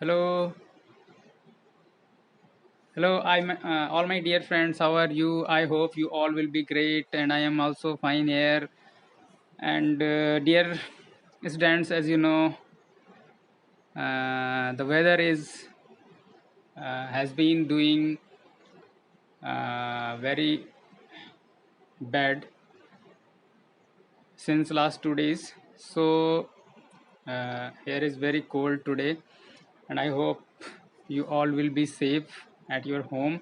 Hello, hello. All my dear friends. How are you? I hope you all will be great, and I am also fine here. And dear students, as you know, the weather is has been doing very bad since last 2 days. So here is very cold today, and I hope you all will be safe at your home.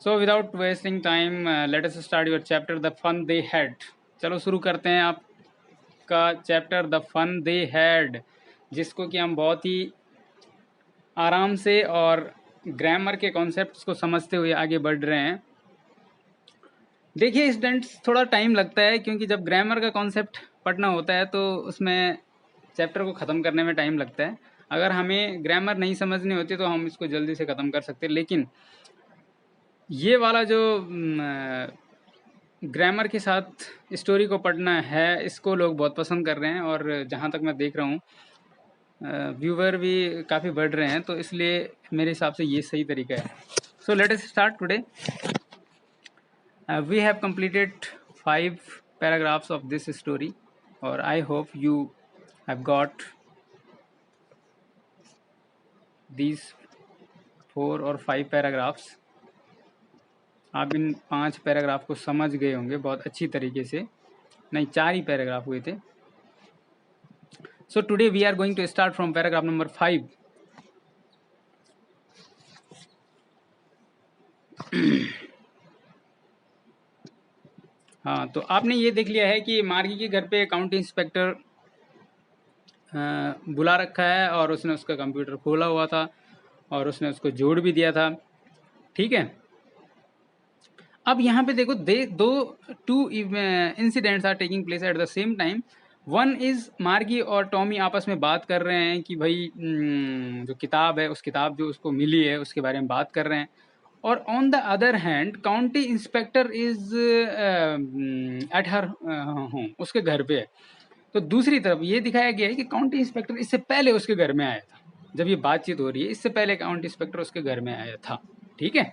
So without wasting time, let us start your chapter The Fun They Had. चलो शुरू करते हैं आपका chapter the fun they had, जिसको कि हम बहुत ही आराम से और ग्रामर के कॉन्सेप्ट्स को समझते हुए आगे बढ़ रहे हैं। देखिए स्टूडेंट्स, थोड़ा टाइम लगता है क्योंकि जब ग्रामर का कॉन्सेप्ट पढ़ना होता है तो उसमें चैप्टर को ख़त्म करने में टाइम लगता है। अगर हमें ग्रामर नहीं समझनी होती तो हम इसको जल्दी से ख़त्म कर सकते हैं, लेकिन ये वाला जो ग्रामर के साथ स्टोरी को पढ़ना है, इसको लोग बहुत पसंद कर रहे हैं और जहाँ तक मैं देख रहा हूँ व्यूवर भी काफ़ी बढ़ रहे हैं, तो इसलिए मेरे हिसाब से ये सही तरीका है। So let us start today. We have completed 5 paragraphs of this story और I hope you have got these 4 और 5 पैराग्राफ्स। आप इन 5 पैराग्राफ को समझ गए होंगे बहुत अच्छी तरीके से। नहीं, 4 ही पैराग्राफ हुए थे। So today we are going to start from paragraph number 5। हाँ, तो आपने ये देख लिया है कि मार्गी के घर पे काउंटी इंस्पेक्टर बुला रखा है और उसने उसका कंप्यूटर खोला हुआ था और उसने उसको जोड़ भी दिया था। ठीक है, अब यहाँ पे देखो two incidents are taking place at the same time. One is Margie और टॉमी आपस में बात कर रहे हैं कि भाई जो किताब है, उस किताब जो उसको मिली है उसके बारे में बात कर रहे हैं। और on the other hand county inspector is at her home, उसके घर पे है। तो दूसरी तरफ ये दिखाया गया है कि काउंटी इंस्पेक्टर इससे पहले उसके घर में आया था। जब ये बातचीत हो रही है, इससे पहले काउंटी इंस्पेक्टर उसके घर में आया था। ठीक है,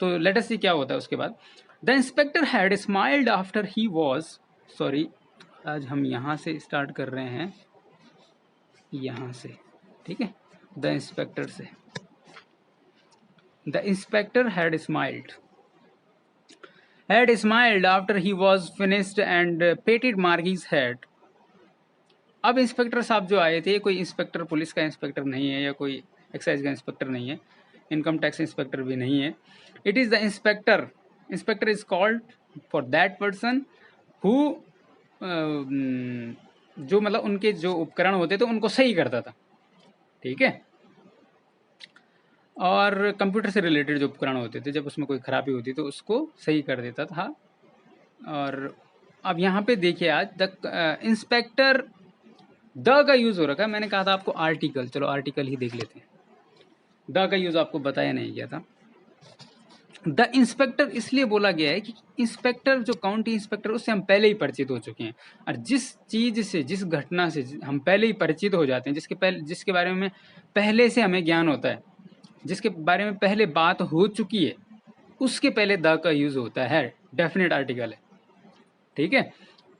तो लेट अस सी क्या होता है उसके बाद। The inspector had smiled after he was sorry, आज हम यहाँ से स्टार्ट कर रहे हैं, यहाँ से। ठीक है, द इंस्पेक्टर से। The inspector had smiled after he was finished and patted Margie's head. अब इंस्पेक्टर साहब जो आए थे, कोई इंस्पेक्टर पुलिस का इंस्पेक्टर नहीं है या कोई एक्साइज का इंस्पेक्टर नहीं है, इनकम टैक्स इंस्पेक्टर भी नहीं है। It is the inspector is called for that person who जो मतलब उनके जो उपकरण होते थे उनको सही करता था। ठीक है, और कंप्यूटर से रिलेटेड जो उपकरण होते थे, जब उसमें कोई खराबी होती तो उसको सही कर देता था। और अब यहाँ पे देखिए, आज द इंस्पेक्टर, द का यूज़ हो रखा है। मैंने कहा था आपको आर्टिकल, चलो आर्टिकल ही देख लेते हैं। द का यूज़ आपको बताया नहीं गया था। द इंस्पेक्टर इसलिए बोला गया है कि इंस्पेक्टर जो काउंटी इंस्पेक्टर, उससे हम पहले ही परिचित हो चुके हैं। और जिस चीज़ से, जिस घटना से हम पहले ही परिचित हो जाते हैं, जिसके बारे में पहले से हमें ज्ञान होता है, जिसके बारे में पहले बात हो चुकी है, उसके पहले द का यूज़ होता है। डेफिनेट आर्टिकल है। ठीक है,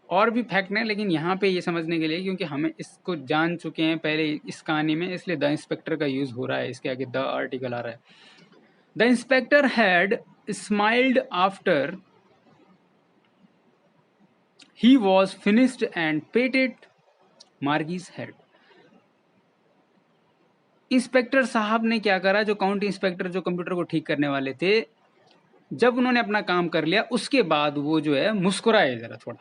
और भी फैक्ट है, लेकिन यहाँ पे ये समझने के लिए, क्योंकि हमें इसको जान चुके हैं पहले इस कहानी में, इसलिए द इंस्पेक्टर का यूज़ हो रहा है, इसके आगे द आर्टिकल आ रहा है। The inspector had smiled after he was finished and patted Margie's head. Inspector साहब ने क्या करा, जो काउंटी इंस्पेक्टर जो कंप्यूटर को ठीक करने वाले थे, जब उन्होंने अपना काम कर लिया उसके बाद वो जो है मुस्कुराए जरा थोड़ा।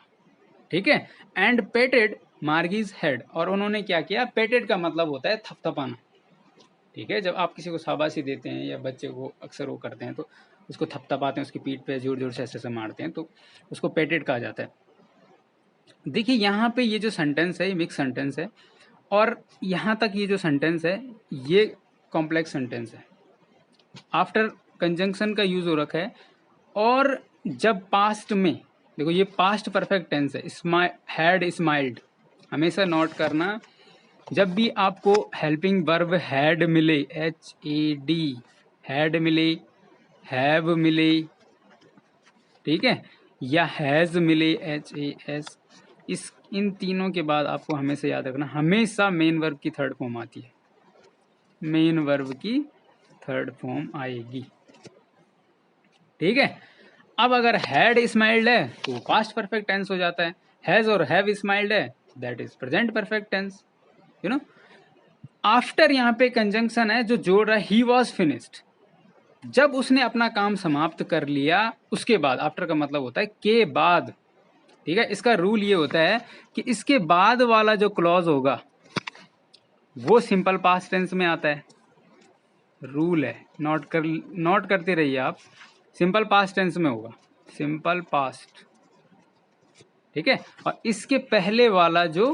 ठीक है, एंड पेटेड मार्गीज हेड, और उन्होंने क्या किया, पेटेड का मतलब होता है थपथपाना। ठीक है, जब आप किसी को शाबाशी देते हैं या बच्चे को अक्सर वो करते हैं तो उसको थपथपाते हैं, उसकी पीठ पे जोर जोर से ऐसे मारते हैं, तो उसको पेटेड कहा जाता है। देखिए यहाँ पे ये जो सेंटेंस है, ये मिक्स सेंटेंस है, और यहाँ तक ये जो सेंटेंस है ये कॉम्प्लेक्स सेंटेंस है। आफ्टर कंजंक्शन का यूज हो रखा है, और जब पास्ट में, देखो ये पास्ट परफेक्ट टेंस है, हैड स्माइल्ड, हमेशा नोट करना जब भी आपको हेल्पिंग वर्ब हैड मिले, HAD, हैड मिले, हैव मिले, ठीक है, या हैज़ मिले, HAS, इन तीनों के बाद आपको हमेशा याद रखना, हमेशा मेन वर्ब की थर्ड फॉर्म आती है, मेन वर्ब की थर्ड फॉर्म आएगी, ठीक है। अब अगर हैड स्माइल्ड है तो पास्ट परफेक्ट टेंस हो जाता है, हैज और हैव स्माइल्ड है that is present perfect tense, you know. After यहाँ पे कंजंक्शन है जो जोड़ रहा है ही वॉज फिनिश्ड, जब उसने अपना काम समाप्त कर लिया उसके बाद, आफ्टर का मतलब होता है के बाद, ठीक है। इसका रूल ये होता है कि इसके बाद वाला जो क्लॉज होगा वो सिंपल पास्ट टेंस में आता है, रूल है, नोट करते रहिए आप, सिंपल पास्ट टेंस में होगा, सिंपल पास्ट, ठीक है। और इसके पहले वाला जो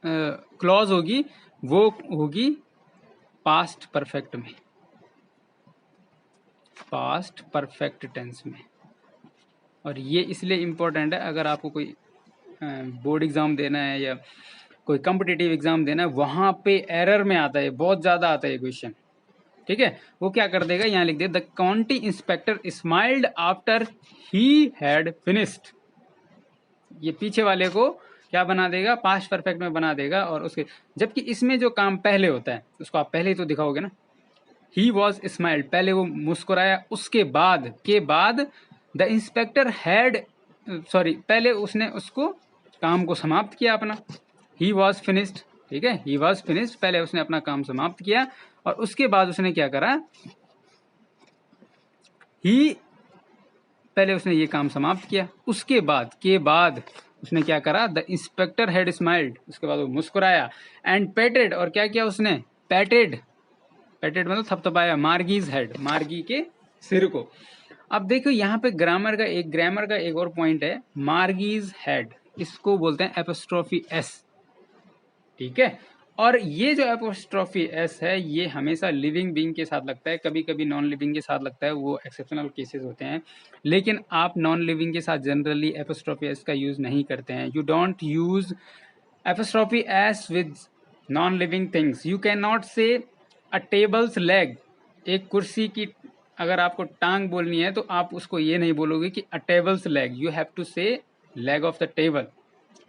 क्लॉज होगी वो होगी पास्ट परफेक्ट में, पास्ट परफेक्ट टेंस में। और ये इसलिए इम्पोर्टेंट है, अगर आपको कोई बोर्ड एग्जाम देना है या कोई कॉम्पिटिटिव एग्जाम देना है, वहाँ पे एरर में आता है, बहुत ज़्यादा आता है क्वेश्चन, ठीक है। वो क्या कर देगा, यहाँ लिख दे the county inspector smiled after he had finished, ये पीछे वाले को क्या बना देगा, पास्ट परफेक्ट में बना देगा। और उसके जबकि इसमें जो काम पहले होता है उसको आप पहले ही तो दिखाओगे ना, ही वॉज स्माइल्ड, पहले वो मुस्कुराया, उसके बाद, के बाद द इंस्पेक्टर हैड, सॉरी, पहले उसने उसको काम को समाप्त किया अपना, ही वॉज फिनिश्ड, ठीक है, ही वॉज फिनिश्ड, पहले उसने अपना काम समाप्त किया और उसके बाद उसने क्या करा, ही, पहले उसने ये काम समाप्त किया, उसके बाद, के बाद उसने क्या करा, द इंस्पेक्टर हैड स्माइल्ड, उसके बाद वो मुस्कुराया, एंड पेटेड, और क्या किया उसने, पैटेड, पैटेड मतलब थपथपाया, मार्गीज हेड, मार्गी के सिर को। अब देखो यहाँ पे ग्रामर का एक और पॉइंट है, मार्गीज हेड, इसको बोलते हैं एपोस्ट्रोफी एस, ठीक है। और ये जो एपोस्ट्रोफी एस है ये हमेशा लिविंग बीइंग के साथ लगता है, कभी कभी नॉन लिविंग के साथ लगता है, वो एक्सेप्शनल केसेस होते हैं, लेकिन आप नॉन लिविंग के साथ जनरली एपोस्ट्रोफी एस का यूज नहीं करते हैं। You don't use apostrophe S with non living things, you can not से अ टेबल्स लेग, एक कुर्सी की अगर आपको टांग बोलनी है तो आप उसको ये नहीं बोलोगे कि a table's leg, you have to say leg of the table,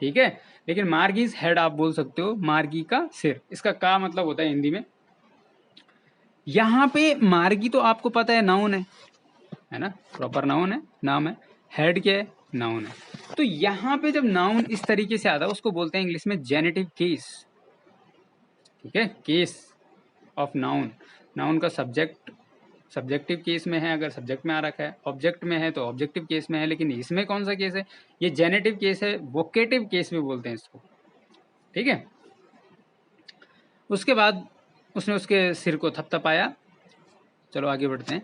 ठीक है। लेकिन मार्गीज हेड आप बोल सकते हो, मार्गी का सिर, इसका क्या मतलब होता है हिंदी में। यहाँ पे मार्गी तो आपको पता है नाउन है ना, प्रॉपर नाउन है, नाम है, हेड क्या है, नाउन है। तो यहाँ पे जब नाउन इस तरीके से आता है उसको बोलते हैं इंग्लिश में जेनेटिव केस, ठीक है, केस ऑफ नाउन, नाउन का सब्जेक्ट सब्जेक्टिव केस में है, अगर सब्जेक्ट में आ रखा है, ऑब्जेक्ट में है तो ऑब्जेक्टिव केस में है, लेकिन इसमें कौन सा केस है, ये जेनेटिव केस है, वोकेटिव केस भी बोलते हैं इसको, ठीक है। उसके बाद उसने उसके सिर को थपथपाया, चलो आगे बढ़ते हैं।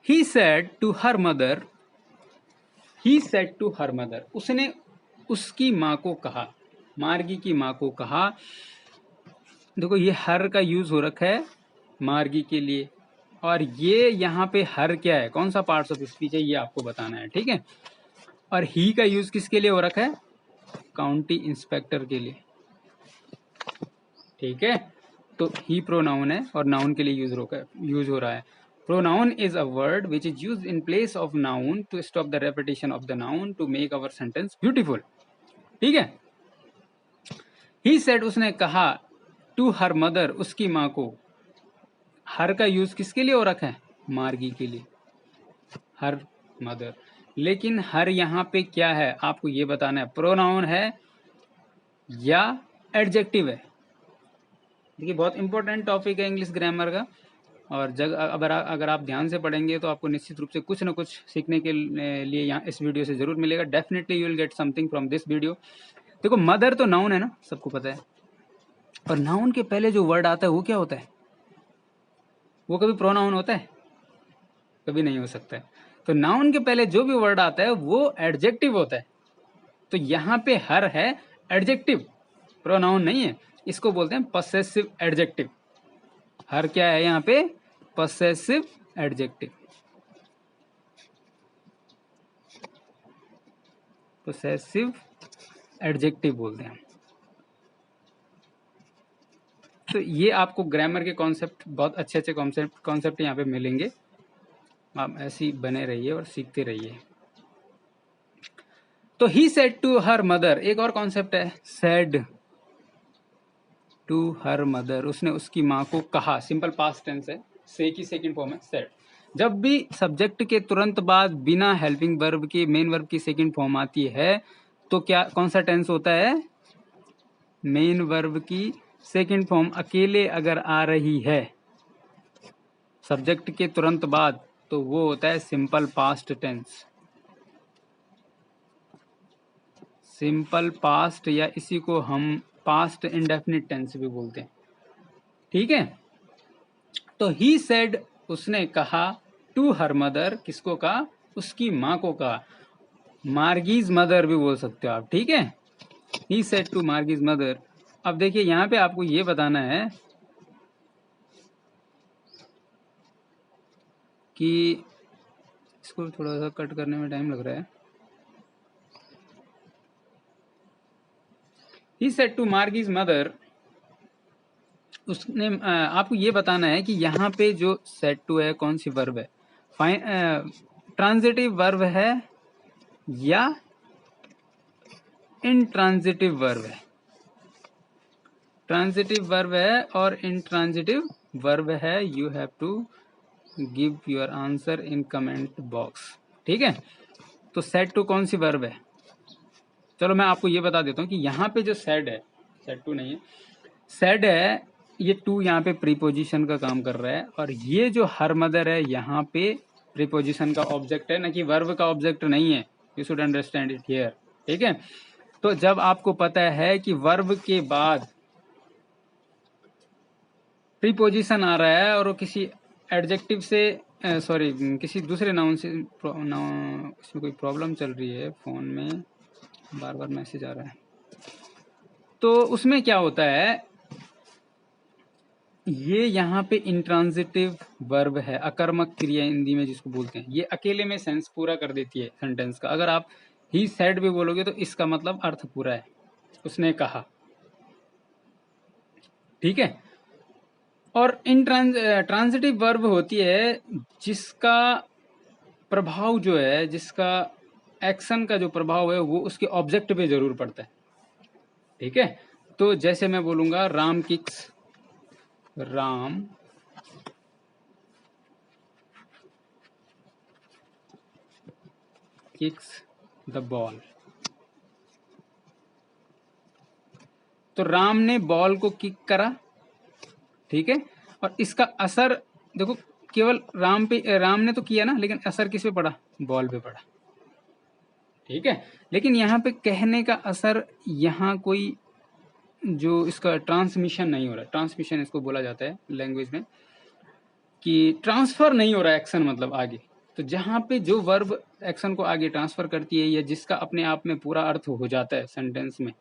He said to her mother, he said to her mother, उसने उसकी माँ को कहा, मार्गी की माँ को कहा। देखो ये हर का यूज हो रखा है मार्गी के लिए, और ये यहाँ पे हर क्या है, कौन सा पार्ट्स ऑफ स्पीच है ये आपको बताना है, ठीक है। और ही का यूज किसके लिए हो रखा है, काउंटी इंस्पेक्टर के लिए, ठीक है। तो ही प्रोनाउन है और नाउन के लिए यूज हो रहा है। Pronoun is a word which is use in place of noun to stop the repetition of the noun to make our sentence beautiful, ठीक है। ही सेड, उसने कहा, टू हर मदर, उसकी माँ को, हर का यूज किसके लिए हो रखा है, मार्गी के लिए, हर मदर। लेकिन हर यहाँ पे क्या है आपको ये बताना है, प्रोनाउन है या एडजेक्टिव है। देखिए बहुत इंपॉर्टेंट टॉपिक है इंग्लिश ग्रामर का, और अगर आप ध्यान से पढ़ेंगे तो आपको निश्चित रूप से कुछ ना कुछ सीखने के लिए यहाँ इस वीडियो से जरूर मिलेगा। Definitely you will get something from this video. देखो मदर तो नाउन है ना, सबको पता है, और नाउन के पहले जो वर्ड आता है वो क्या होता है, वो कभी प्रोनाउन होता है, कभी नहीं हो सकता है। तो नाउन के पहले जो भी वर्ड आता है वो एडजेक्टिव होता है। तो यहाँ पे हर है एडजेक्टिव, प्रोनाउन नहीं है, इसको बोलते हैं पसेसिव एडजेक्टिव। हर क्या है यहाँ पे, पसेसिव एडजेक्टिव। पोसेसिव एडजेक्टिव बोलते हैं। तो ये आपको ग्रामर के कॉन्सेप्ट, बहुत अच्छे अच्छे कॉन्सेप्ट यहाँ पे मिलेंगे। आप ऐसे ही बने रहिए और सीखते रहिए। तो he said to her mother, एक और कॉन्सेप्ट है, सेड टू हर मदर, उसने उसकी माँ को कहा। सिंपल पास्ट टेंस है, से की सेकंड फॉर्म है सेड। जब भी सब्जेक्ट के तुरंत बाद बिना हेल्पिंग वर्ब के मेन वर्ब की सेकंड फॉर्म आती है तो क्या, कौन सा टेंस होता है? मेन वर्ब की सेकंड फॉर्म अकेले अगर आ रही है सब्जेक्ट के तुरंत बाद तो वो होता है simple past tense. Simple past, या इसी को हम पास्ट इंडेफिनिट टेंस भी बोलते हैं। ठीक है, तो ही सेड, उसने कहा, टू हर मदर, किसको कहा? उसकी माँ को कहा। मार्गीज मदर भी बोल सकते हो आप। ठीक है, ही सेड टू मार्गीज मदर। अब देखिए यहाँ पे आपको ये बताना है कि इसको थोड़ा सा कट करने में टाइम लग रहा है। ही सेड टू मार्गीज मदर, उसने आपको ये बताना है कि यहाँ पे जो सेड टू है कौन सी वर्ब है? ट्रांजिटिव वर्ब है या इंट्रांजिटिव वर्ब है? ट्रांजिटिव वर्ब है और इंट्रांजिटिव वर्ब है। You have to give your answer in comment box. ठीक है, तो सेड टू कौन सी वर्ब है? चलो मैं आपको ये बता देता हूँ कि यहाँ पे जो सेड है, सेड टू नहीं है, सेड है, ये टू यहाँ पे प्रीपोजिशन का काम कर रहा है, और ये जो हर मदर है यहाँ पे प्रीपोजिशन का ऑब्जेक्ट है, ना कि वर्ब का ऑब्जेक्ट नहीं है। You should understand it here. ठीक है, तो जब आपको पता है कि वर्ब के बाद प्रीपोजिशन आ रहा है और वो किसी एडजेक्टिव से, सॉरी किसी दूसरे नाउन से, इसमें कोई प्रॉब्लम चल रही है फ़ोन में, बार बार मैसेज आ रहा है, तो उसमें क्या होता है, ये यहाँ पे इंट्रांजिटिव वर्ब है, अकर्मक क्रिया हिंदी में जिसको बोलते हैं, ये अकेले में सेंस पूरा कर देती है सेंटेंस का। अगर आप ही सेड भी बोलोगे तो इसका मतलब अर्थ पूरा है, उसने कहा। ठीक है, और ट्रांजिटिव वर्ब होती है जिसका प्रभाव जो है, जिसका एक्शन का जो प्रभाव है वो उसके ऑब्जेक्ट पे जरूर पड़ता है। ठीक है, तो जैसे मैं बोलूंगा राम किक्स द बॉल, तो राम ने बॉल को किक करा। ठीक है, और इसका असर देखो, केवल राम ने तो किया ना, लेकिन असर किस पे पड़ा? बॉल पे पड़ा। ठीक है, लेकिन यहाँ पे कहने का असर, यहाँ कोई जो इसका ट्रांसमिशन नहीं हो रहा है, ट्रांसमिशन इसको बोला जाता है लैंग्वेज में, कि ट्रांसफर नहीं हो रहा है एक्शन, मतलब आगे। तो जहाँ पे जो वर्ब एक्शन को आगे ट्रांसफर करती है या जिसका अपने आप में पूरा अर्थ हो जाता है सेंटेंस में,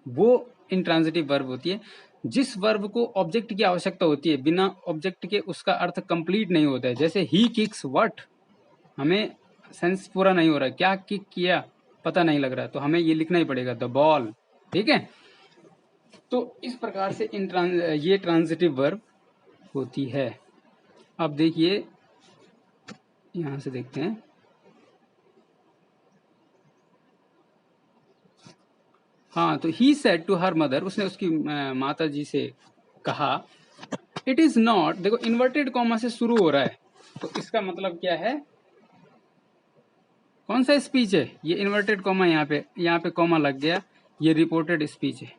वो इंट्रांजिटिव वर्ब होती है। जिस वर्ब को ऑब्जेक्ट की आवश्यकता होती है, बिना ऑब्जेक्ट के उसका अर्थ कंप्लीट नहीं होता है। जैसे ही किक्स व्हाट, हमें सेंस पूरा नहीं हो रहा है, क्या किक किया पता नहीं लग रहा है, तो हमें ये लिखना ही पड़ेगा, द बॉल। ठीक है, तो इस प्रकार से ये ट्रांजिटिव वर्ब होती है। अब देखिए यहां से देखते हैं, हाँ, तो he said to her mother, उसने उसकी माता जी से कहा, इट इज नॉट, देखो इन्वर्टेड कॉमा से शुरू हो रहा है, तो इसका मतलब क्या है, कौन सा स्पीच है? ये इन्वर्टेड कॉमा, यहाँ पे कॉमा लग गया, ये रिपोर्टेड स्पीच है,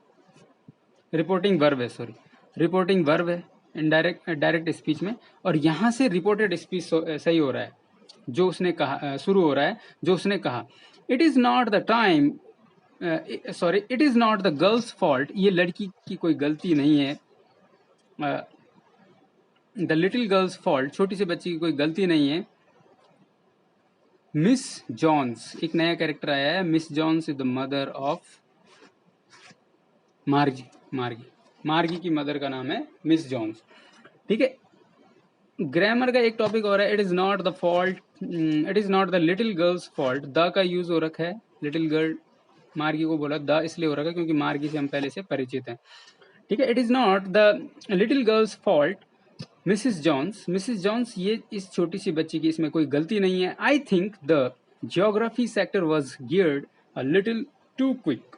रिपोर्टिंग वर्ब है, सॉरी रिपोर्टिंग वर्ब है डायरेक्ट स्पीच में, और यहाँ से रिपोर्टेड स्पीच सही हो रहा है, जो उसने कहा शुरू हो रहा है, जो उसने कहा। It is not the time, sorry it is not the girls fault, ये लड़की की कोई गलती नहीं है, द लिटिल गर्ल्स फॉल्ट, छोटी सी बच्ची की कोई गलती नहीं है। मिस जॉन्स, एक नया कैरेक्टर आया है, Miss Jones is the mother of Margie की मदर का नाम है मिस जॉन्स। ठीक है, ग्रामर का एक टॉपिक और है, it is not the fault it is not the little girl's fault, the का यूज़ हो रखा है, लिटिल गर्ल मार्गी को बोला द इसलिए हो रखा है क्योंकि मार्गी से हम पहले से परिचित हैं, ठीक है। It is not the little girl's fault Mrs Jones ये इस छोटी सी बच्ची की इसमें कोई गलती नहीं है। I think the geography sector was geared a little too quick,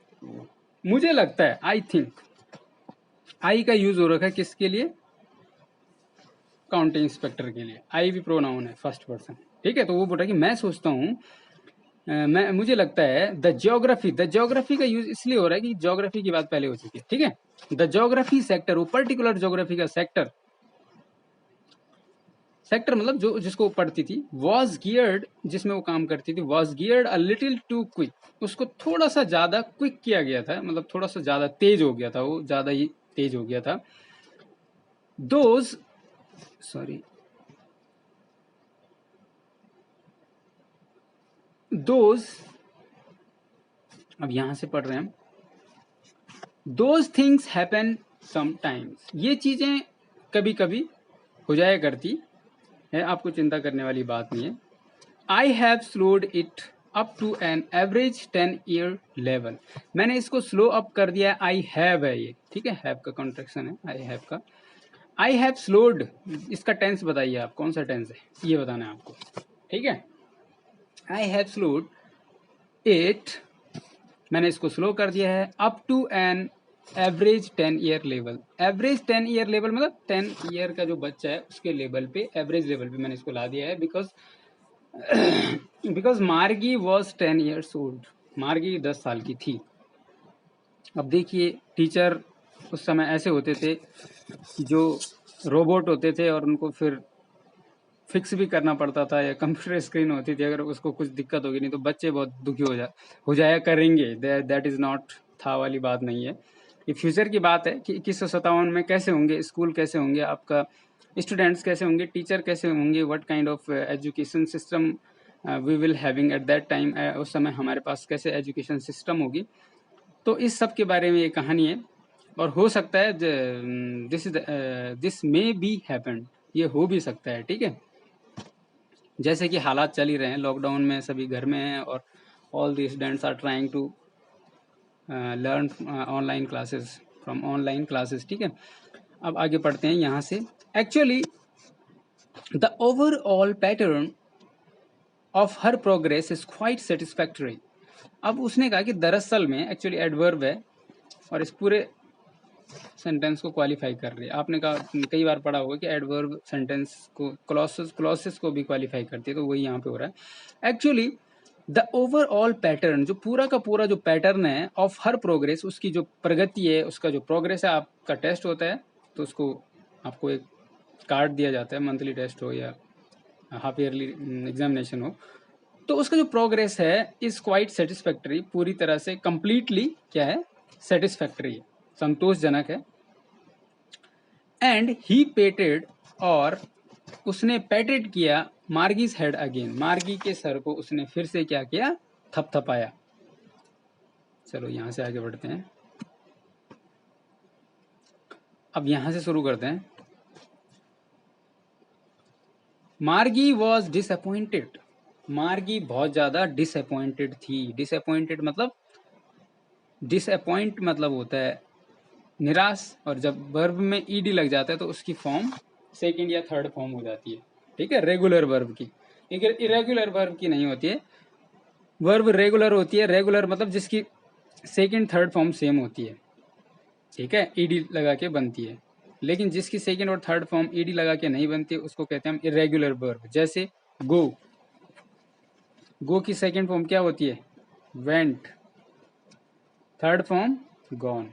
मुझे लगता है, आई थिंक, आई का यूज हो रखा है किसके लिए, काउंटी इंस्पेक्टर के लिए, आई भी प्रोनाउन है फर्स्ट पर्सन, ठीक है। तो वो बोल रहा है कि मैं सोचता हूँ, मैं मुझे लगता है द ज्योग्राफी का यूज इसलिए हो रहा है कि ज्योग्राफी की बात पहले हो चुकी है, ठीक है। द ज्योग्राफी सेक्टर, वो पर्टिकुलर ज्योग्राफी का सेक्टर मतलब जो जिसको वो पढ़ती थी, वॉज गियर्ड जिसमें वो काम करती थी, was geared a little too quick, उसको थोड़ा सा ज्यादा क्विक किया गया था, मतलब थोड़ा सा ज्यादा तेज हो गया था, वो ज्यादा ही तेज हो गया था। दोज सॉरी दोज अब यहां से पढ़ रहे हैं हम, दोज थिंग्स हैपन समटाइम्स, ये चीजें कभी कभी हो जाया करती है, आपको चिंता करने वाली बात नहीं है। I have slowed it up to an average 10 year level, मैंने इसको स्लो अप कर दिया, आई हैव है ये, ठीक है, हैव का कॉन्ट्रैक्शन है आई हैव का। आई हैव स्लोड, इसका टेंस बताइए आप, कौन सा टेंस है ये बताना है आपको, ठीक है। आई हैव स्लोड इट, मैंने इसको स्लो कर दिया है, up to an average 10 year level, average 10 year level मतलब 10 ईयर का जो बच्चा है उसके लेवल पे, एवरेज लेवल पे मैंने इसको ला दिया है, बिकॉज मार्गी वॉज 10 ईयर्स ओल्ड, मार्गी 10 साल की थी। अब देखिए टीचर उस समय ऐसे होते थे जो रोबोट होते थे और उनको फिर फिक्स भी करना पड़ता था, या कंप्यूटर स्क्रीन होती थी, अगर उसको कुछ दिक्कत होगी, नहीं तो बच्चे बहुत दुखी हो जाया करेंगे, दैट इज़ नॉट था वाली बात नहीं है, ये फ्यूचर की बात है कि 2157 में कैसे होंगे स्कूल, कैसे होंगे आपका स्टूडेंट्स, कैसे होंगे टीचर, कैसे होंगे, what kind of education system we will having at that time, उस समय हमारे पास कैसे एजुकेशन सिस्टम होगी। तो इस सब के बारे में ये कहानी है, और हो सकता है दिस मे बी हैपेंड, ये हो भी सकता है, ठीक है। जैसे कि हालात चल ही रहे हैं, लॉकडाउन में सभी घर में हैं और all the students are trying to learn online classes from online classes, ठीक है। अब आगे पढ़ते हैं यहाँ से। Actually the overall pattern of her progress is quite satisfactory, अब उसने कहा कि दरअसल में एक्चुअली एडवर्ब है और इस पूरे सेंटेंस को क्वालिफाई कर रही है। आपने कहा कई बार पढ़ा होगा कि एडवर्ब सेंटेंस को क्लॉसेस को भी क्वालिफाई करती है, तो वही यहाँ पे हो रहा है। एक्चुअली द ओवरऑल पैटर्न, जो पूरा का पूरा जो पैटर्न है, ऑफ हर प्रोग्रेस, उसकी जो प्रगति है, उसका जो प्रोग्रेस है, आपका टेस्ट होता है तो उसको आपको एक कार्ड दिया जाता है, मंथली टेस्ट हो या हाफ ईयरली एग्जामिनेशन हो, तो उसका जो प्रोग्रेस है इज क्वाइट सेटिस्फैक्टरी, पूरी तरह से कंप्लीटली क्या है, सेटिस्फैक्टरी है, संतोषजनक है। एंड ही पेटेड, और उसने पैटेड किया मार्गीज हेड अगेन, मार्गी के सर को उसने फिर से क्या किया, थपथपाया। चलो यहां से आगे बढ़ते हैं, अब यहां से शुरू करते हैं। मार्गी वॉज डिसअपॉइंटेड, मार्गी बहुत ज्यादा डिसअपॉइंटेड थी, डिसअपॉइंटेड मतलब, डिसअपॉइंट मतलब होता है निराश, और जब वर्ब में ईडी लग जाता है तो उसकी फॉर्म सेकंड या थर्ड फॉर्म हो जाती है, ठीक है, रेगुलर वर्ब की, इरेगुलर वर्ब की नहीं होती है, वर्ब रेगुलर होती है, रेगुलर मतलब जिसकी सेकंड थर्ड फॉर्म सेम होती है, ठीक है, ईडी लगा के बनती है, लेकिन जिसकी सेकंड और थर्ड फॉर्म ईडी लगा के नहीं बनती है उसको कहते हैं हम इरेगुलर वर्ब। जैसे गो, गो की सेकंड फॉर्म क्या होती है, वेंट, थर्ड फॉर्म गॉन,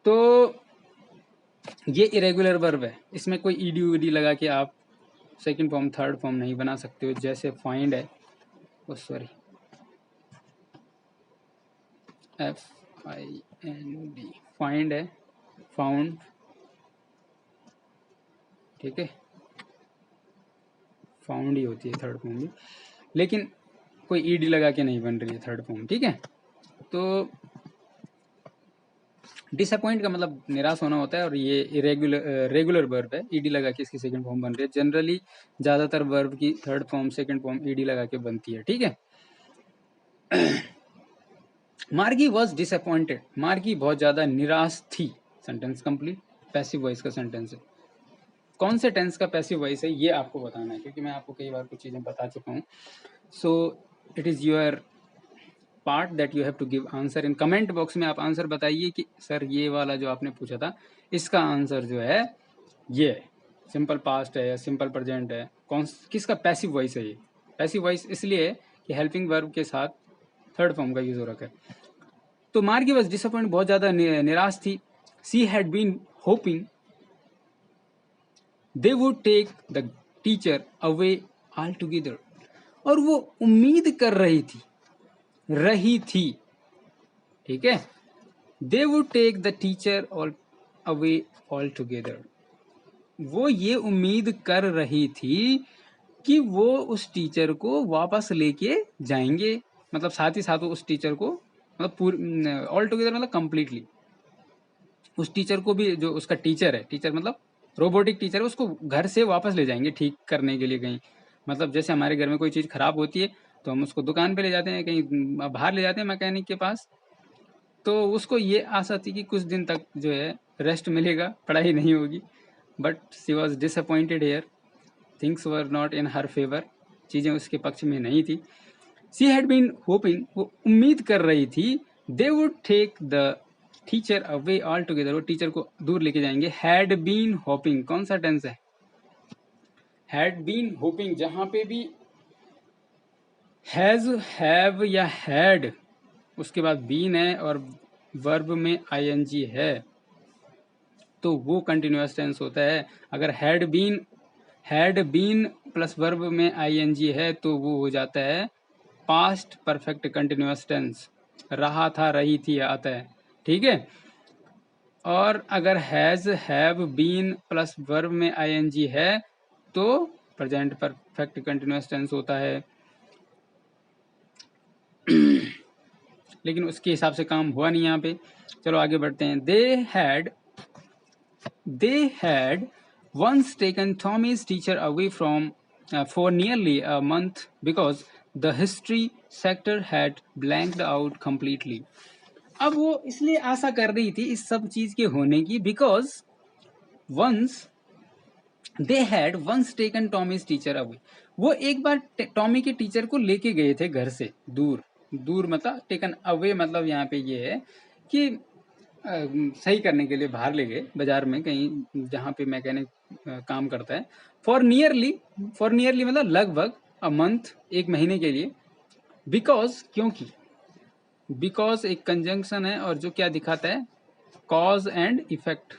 तो ये इरेगुलर वर्ब है, इसमें कोई ईडी वीडी लगा के आप सेकंड फॉर्म थर्ड फॉर्म नहीं बना सकते हो। जैसे फाइंड है, सॉरी FIND, फाइंड है, फाउंड, ठीक है, फाउंड ही होती है थर्ड फॉर्म भी, लेकिन कोई ईडी लगा के नहीं बन रही है थर्ड फॉर्म, ठीक है। तो डिसअपॉइंट का मतलब निराश होना होता है, और ये रेगुलर वर्ब है, ईडी लगा के इसकी सेकंड फॉर्म बन रही है। जनरली ज़्यादातर वर्ब की third form second form ED लगा के बनती है, ठीक है। मार्गी वॉज डिसअपॉइंटेड, मार्गी बहुत ज़्यादा निराश थी। सेंटेंस कंप्लीट, पैसिव वॉइस का सेंटेंस है। कौन से टेंस का पैसिव वॉइस है ये आपको बताना है, क्योंकि मैं आपको कई बार कुछ चीज़ें बता चुका हूँ। So it is your part that you have to give answer in comment box में। आप आंसर बताइए कि सर ये वाला जो आपने पूछा था इसका आंसर जो है ये सिंपल पास्ट है या सिंपल प्रेजेंट है, कौन किसका पैसिव वॉइस है। ये पैसिव वॉइस इसलिए है कि हेल्पिंग वर्ब के साथ थर्ड फॉर्म का यूज हो रखा है। तो मार्गी वॉज डिसअपॉइंट, बहुत ज़्यादा निराश थी। She had been hoping they would take the teacher away all together, और वो उम्मीद कर रही थी, ठीक है। They would take the teacher all away all together, वो ये उम्मीद कर रही थी कि वो उस टीचर को वापस लेके जाएंगे, मतलब साथ ही साथ वो उस टीचर को, मतलब ऑल टुगेदर मतलब कंप्लीटली, उस टीचर को भी, जो उसका टीचर है, टीचर मतलब रोबोटिक टीचर है, उसको घर से वापस ले जाएंगे ठीक करने के लिए कहीं। मतलब जैसे हमारे घर में कोई चीज़ खराब होती है तो हम उसको दुकान पे ले जाते हैं, कहीं बाहर ले जाते हैं मैकेनिक के पास। तो उसको ये आशा थी कि कुछ दिन तक जो है रेस्ट मिलेगा, पढ़ाई नहीं होगी। But she was disappointed here, things were not in her favour, चीज़ें उसके पक्ष में नहीं थी। शी हैड बीन होपिंग, वो उम्मीद कर रही थी, they would take the teacher away all together, वो टीचर को दूर लेके जाएंगे। हैड बीन होपिंग कौन सा टेंस है? हैड बीन होपिंग, जहां पे भी हैज, हैव या हैड उसके बाद बीन है और वर्ब में आईएनजी है तो वो कंटिन्यूअस टेंस होता है। अगर हैड बीन प्लस वर्ब में आईएनजी है तो वो हो जाता है पास्ट परफेक्ट कंटिन्यूअस टेंस। रहा था, रही थी आता है, ठीक है। और अगर has, have, been plus verb में आईएनजी है तो प्रेजेंट परफेक्ट कंटिन्यूअस टेंस होता है। लेकिन उसके हिसाब से काम हुआ नहीं यहाँ पे। चलो आगे बढ़ते हैं। They had once taken Tommy's teacher away from for nearly a month because the history sector had blanked out completely. अब वो इसलिए आशा कर रही थी इस सब चीज के होने की, because once they had once taken Tommy's teacher away. वो एक बार टॉमी के टीचर को लेके गए थे घर से दूर। दूर मतलब टेकन अवे, मतलब यहाँ पे ये है कि सही करने के लिए बाहर ले गए बाजार में कहीं जहाँ पे मैकेनिक काम करता है। फॉर नियरली मतलब लगभग, अ मंथ एक महीने के लिए। बिकॉज क्योंकि, बिकॉज एक कंजंक्शन है और जो क्या दिखाता है, cause and effect,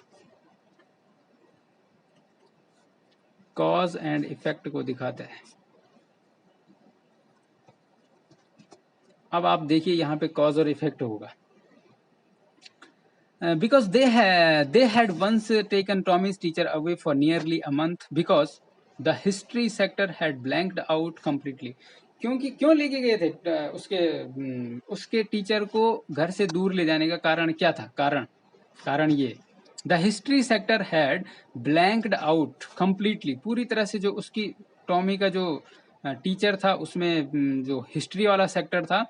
cause and effect को दिखाता है। अब आप देखिए यहाँ पे कॉज और इफेक्ट होगा। Because they had once taken Tommy's teacher away for nearly a month because the history sector had blanked out completely. क्योंकि क्यों लेके गए थे उसके टीचर को घर से दूर ले जाने का कारण क्या था? कारण ये, the history sector had blanked out completely, पूरी तरह से जो उसकी टॉमी का जो टीचर था उसमें जो हिस्ट्री वाला सेक्टर था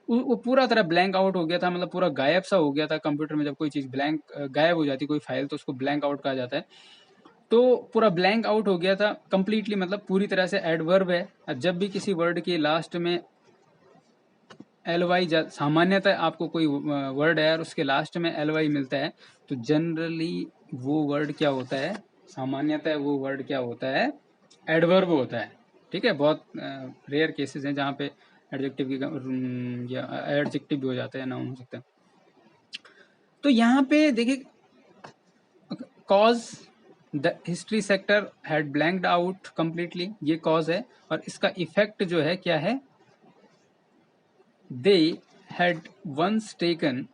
वो पूरा तरह ब्लैंक आउट हो गया था, मतलब पूरा गायब सा हो गया था। कंप्यूटर में जब कोई चीज़ ब्लैंक गायब हो जाती, कोई फाइल, तो उसको ब्लैंक आउट कहा जाता है। तो पूरा ब्लैंक आउट हो गया था कंप्लीटली, मतलब पूरी तरह से एडवर्ब है। जब भी किसी वर्ड के लास्ट में एल वाई, सामान्यतः आपको कोई वर्ड है और उसके लास्ट में एल वाई मिलता है तो जनरली वो वर्ड क्या होता है, सामान्यतः वो वर्ड क्या होता है, एडवर्ब होता है, ठीक है। बहुत रेयर केसेस हैं जहाँ पे एडजेक्टिव की या एडजेक्टिव भी हो जाता है, नाउन हो सकता है। तो यहाँ पे देखिए, cause the history sector had blanked out completely, ये कॉज है। और इसका इफेक्ट जो है क्या है, they had once taken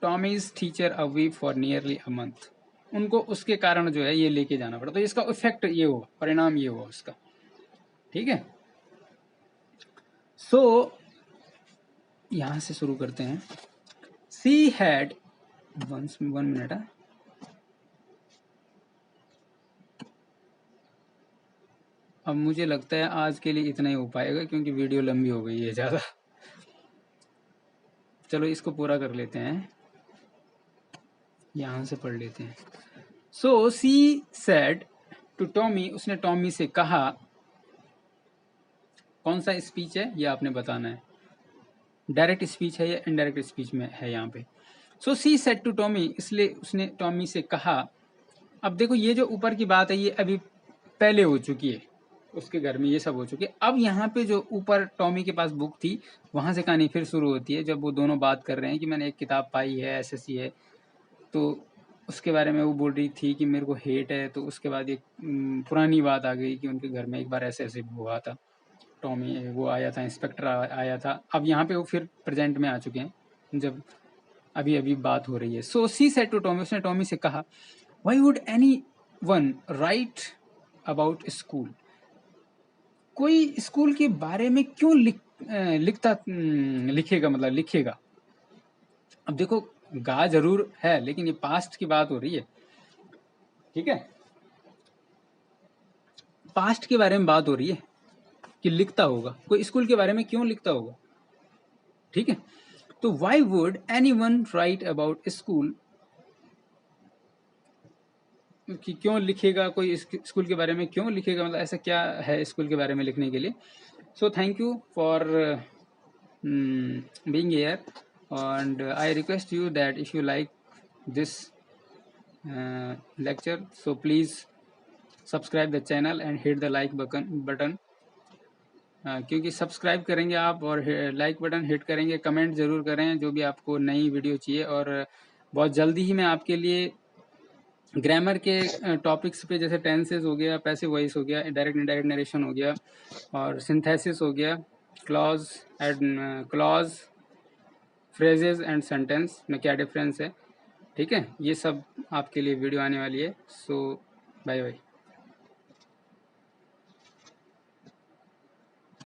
Tommy's teacher away for nearly a month, उनको उसके कारण जो है ये लेके जाना पड़ा, तो इसका इफेक्ट ये हुआ, परिणाम ये हुआ उसका, ठीक है। सो यहां से शुरू करते हैं। सी हैड 1 मिनट है। अब मुझे लगता है आज के लिए इतना ही हो पाएगा क्योंकि वीडियो लंबी हो गई है ज़्यादा। चलो इसको पूरा कर लेते हैं, यहाँ से पढ़ लेते हैं। सो सी सेड टू टॉमी, उसने टॉमी से कहा। कौन सा स्पीच है ये आपने बताना है, डायरेक्ट स्पीच है या इनडायरेक्ट स्पीच में है यहाँ पे। सो सी सेड टू टॉमी, इसलिए उसने टॉमी से कहा। अब देखो ये जो ऊपर की बात है ये अभी पहले हो चुकी है, उसके घर में ये सब हो चुकी है। अब यहाँ पे जो ऊपर टॉमी के पास बुक थी वहां से कहानी फिर शुरू होती है, जब वो दोनों बात कर रहे हैं कि मैंने एक किताब पाई है ऐसी है, तो उसके बारे में वो बोल रही थी कि मेरे को हेट है। तो उसके बाद एक पुरानी बात आ गई कि उनके घर में एक बार ऐसे ऐसे हुआ था, टॉमी वो आया था, इंस्पेक्टर आया था। अब यहाँ पे वो फिर प्रेजेंट में आ चुके हैं जब अभी अभी बात हो रही है। सो सी सेड टू टॉमी, उसने टॉमी से कहा, why would any one right about school, कोई स्कूल के बारे में क्यों लिखेगा, मतलब लिखेगा। अब देखो गा जरूर है लेकिन ये पास्ट की बात हो रही है, ठीक है, पास्ट के बारे में बात हो रही है कि लिखता होगा, कोई स्कूल के बारे में क्यों लिखता होगा, ठीक है। तो why would anyone right about school, कि क्यों लिखेगा, कोई स्कूल के बारे में क्यों लिखेगा, मतलब ऐसा क्या है स्कूल के बारे में लिखने के लिए। So thank you for being here, and I request you that if you like this lecture, so please subscribe the channel and hit the like button, क्योंकि सब्सक्राइब करेंगे आप और लाइक बटन हिट करेंगे, कमेंट जरूर करें जो भी आपको नई वीडियो चाहिए। और बहुत जल्दी ही मैं आपके लिए ग्रामर के टॉपिक्स पे, जैसे टेंसेस हो गया, पैसिव वॉइस हो गया, डायरेक्ट इनडायरेक्ट नरेशन हो गया, और सिंथेसिस हो गया, क्लॉज फ्रेजेस एंड सेंटेंस में क्या डिफरेंस है, ठीक है, ये सब आपके लिए वीडियो आने वाली है। सो बाय बाय।